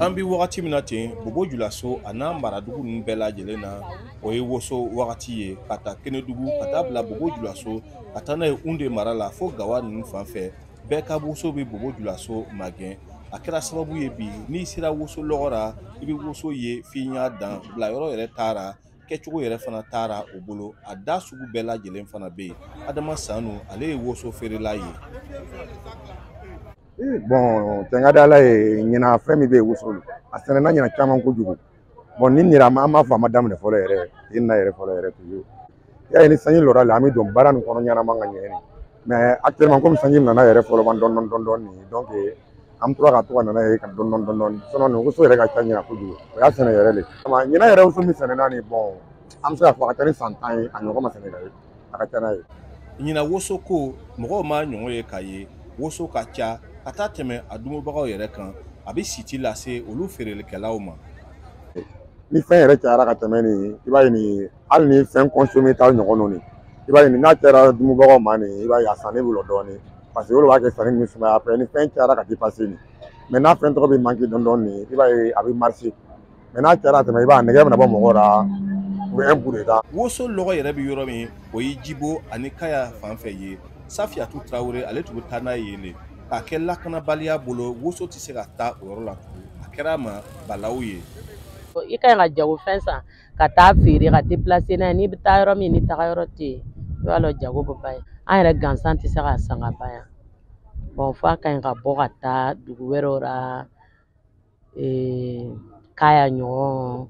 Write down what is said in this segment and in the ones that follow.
An bi wagati min na ten Bobo Dioulasso a n'a maradugu ninnu bɛɛ lajɛlen na o ye woso wagati ye ka taa Kɛnɛdugu ka taa bila Bobo Dioulasso ka taa n'a ye Hunde mara la fo Gawa ninnu fan fɛ bɛɛ ka woso bɛ Bobo Dioulasso magɛn a kɛra sababu ye bi n'i sera woso lɔgɔ ra i bɛ woso ye f'i y'a dan bila yɔrɔ yɛrɛ taara kɛcogo yɛrɛ fana taara o bolo a da sugu bɛɛ lajɛlen fana bɛ yen Adama Sanu ale ye woso feerela ye. Bon, Tengadala ye ɲina fɛn min bɛ yen woso a sɛnɛna ɲina caman kojugu bon ni nira an b'a fɔ a ma daminɛ fɔlɔ yɛrɛ i na yɛrɛ fɔlɔ yɛrɛ toujours ya ni sanji lɔra la an bɛ don baara nin kɔnɔ ɲanama ka ɲɛ mais actuellement comme sanji nana yɛrɛ fɔlɔ man dɔn donc an tora ka to ka nana ye ka dɔn sinon woso yɛrɛ ka ca ɲina kojugu o y'a sɛnɛ yɛrɛ de ɲina yɛrɛ woso min sɛnɛna ni bon an bɛ se ka fɔ a ka ca ni san 10 ye a ɲɔgɔn ma sɛnɛ ka ye a ka ca n'a ye. Ɲina woso ko mɔgɔw ma ɲɔgɔn ye k'a ye woso ka ca ka taa tɛmɛ a dumubagaw yɛrɛ kan a bɛ siti lase olu feerelikɛlaw ma. Ni fɛn yɛrɛ cayara ka tɛmɛ nin i b'a ye nin hali ni fɛn consommé ta ɲɔgɔn nin i b'a ye nin n'a cayara dumubagaw ma nin i b'a ye a sanni bolo dɔɔnin parce que olu b'a kɛ sanni min sumaya après ni fɛn cayara ka dépasser nin mais n'a fɛn tɔgɔ bɛ manquer dɔɔnin nin i b'a ye a bɛ marcher mais n'a cayara tɛmɛ i b'a nɛgɛ bɛna bɔ mɔgɔw la u bɛ un coup de ta. Woso lɔgɔ yɛrɛ bɛ yɔrɔ min o ye Jibo ani Kaya fan fɛ ye Safiyatu Tarawele ale tun bɛ taa n'a ye yen de k'a kɛ lakanabaliya bolo woso tɛ se ka taa o yɔrɔ la tugun a kɛra a ma balawu ye. I ka ɲi ka jagofɛn san ka taa feere ka déplacer n'a ye n'i bɛ taa yɔrɔ min ni taga yɔrɔ tɛ yen i b'a dɔn jago bɛ ban an yɛrɛ gansan tɛ se ka san ka ban yan bon f'a ka ɲi ka bɔ ka taa dugu wɛrɛw la Kaya ɲɔgɔn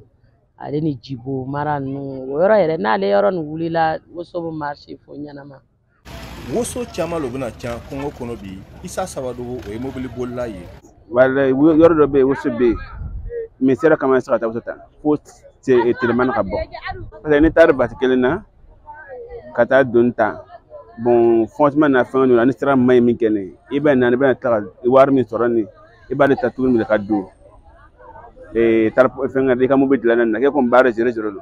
ale ni Jibo mara ninnu o yɔrɔ yɛrɛ n'ale yɔrɔ nin wulila woso bɛ marché fo ɲanama. Woso caman lo bɛna ca Kongo kɔnɔ bi Isa Sabadogo o ye mobili bolila ye. Wala yɔrɔ dɔ bɛ yen woso bɛ yen mais sera kama se ka taa woso ta fo telemani ka bɔ parce que ni taara bati kelen na ka taa don ta bon franchement na fɛn ninnu ani sira ma ye min kɛ ne i bɛ na i bɛna taga wari min sɔrɔ nin i b'ale ta tuguni minɛ ka don taara fɛn i ka mobili dilanna na kɛ comme baara zéro zéro lo.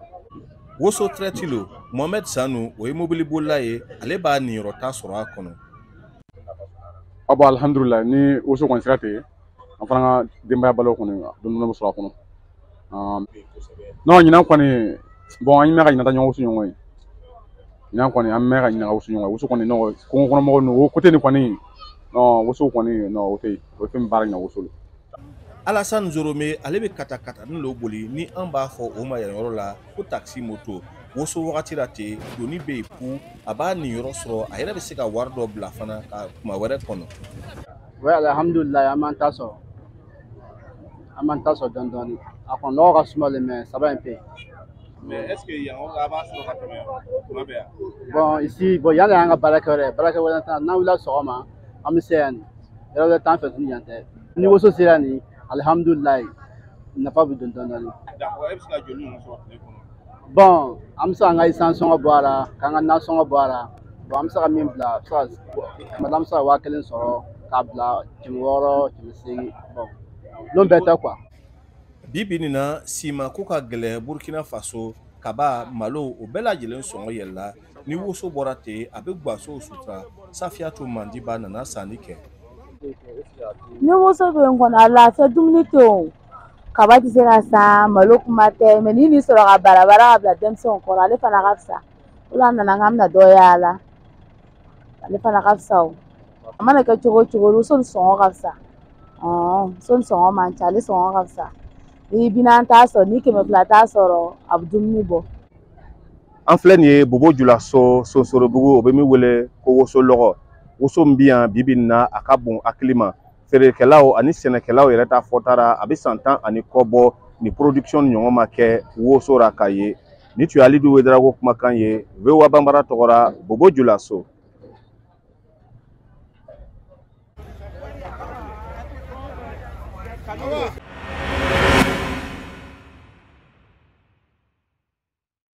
Woso traite lo Mohamed Sanu o ye mobili bolila ye ale b'a niyɔrɔta sɔrɔ a kɔnɔ. Bon alhamdulillah ni woso kɔni sira ten an fana ka denbaya balo kɔni dɔɔni bɛ sɔrɔ a kɔnɔ non ɲinan kɔni bon an mɛn ka ɲinata ɲɔgɔn woso ɲɔgɔn ye ɲinan kɔni an mɛn ka ɲina woso ɲɔgɔn woso kɔni non Kongo kɔnɔ mɔgɔw o côté nin kɔni non woso kɔni non o tɛ yen o ye fɛn baara ɲina woso lo. Alassane Zorome ale bɛ katakata ni lo boli ni an b'a fɔ o ma yan yɔrɔ la ko taxi moto woso wagati la ten doni bɛ yen pu a b'a nin yɔrɔ sɔrɔ a yɛrɛ bɛ se ka wari dɔ bila fana ka kuma wɛrɛ kɔnɔ. Oui alhamdulillah an m'an ta sɔrɔ dɔɔni dɔɔni a kɔni nɔgɔ ka suma le mais ça va un peu. Mais est-ce que yan a b'a sɔrɔ ka tɛmɛ kuma bɛ yan. Bon ici bon yan de y'an ka baarakɛ wɛrɛ t'an n'an wulila sɔgɔma an bɛ se yan nin yɔrɔ wɛrɛ t'an fɛ tuguni yan tɛ ni woso sera nin alhamdulillah nafa bɛ don dɔɔni. D'accord e bɛ se ka joli ninnu sɔrɔ tile kɔnɔ. Bon an bɛ se k'an ka essence sɔngɔ bɔ a la k'an ka nasɔngɔ bɔ a la bon an bɛ se ka min bila madame bɛ se ka 1000 sɔrɔ k'a bila 600 800 bon n'o bɛɛ tɛ quoi. Bibi nin na sima ko ka gɛlɛn Burkina Faso kaba malo o bɛɛ lajɛlen sɔngɔ yɛlɛla ni woso bɔra ten a bɛ gasow sutura Safiyatu Mandiba nana sanni kɛ. Ni woso bɛ n kɔnɔ a lafiya dumuni tɛ o kaba tɛ se ka san malo kuma tɛ mais ni nin sɔrɔ ka barabara ka bila denmisɛnw kɔrɔ ale fana ka fisa o la an nana k'an bɛna dɔ yaala ale fana ka fisa o a mana kɛ cogo o cogo woso ni sɔngɔ ka fisa woso ni sɔngɔ man ca ale sɔngɔ ka fisa ni 40 t'a sɔrɔ ni 200 t'a sɔrɔ a bɛ dumuni bɔ. An filɛ nin ye Bobo Dioulasso Sonsorobugu o bɛ min wele ko woso lɔgɔ woso min bɛ yan bibi nin na a ka bon hakili ma feerekɛlaw ani sɛnɛkɛlaw yɛrɛ ta fɔta la a bɛ san 10 ani kɔ bɔ ni production ɲɔgɔn ma kɛ woso ra k'a ye ni tun ye Alidu Wederawogo kumakan ye VOA Banbara tɔgɔra Bobo Dioulasso.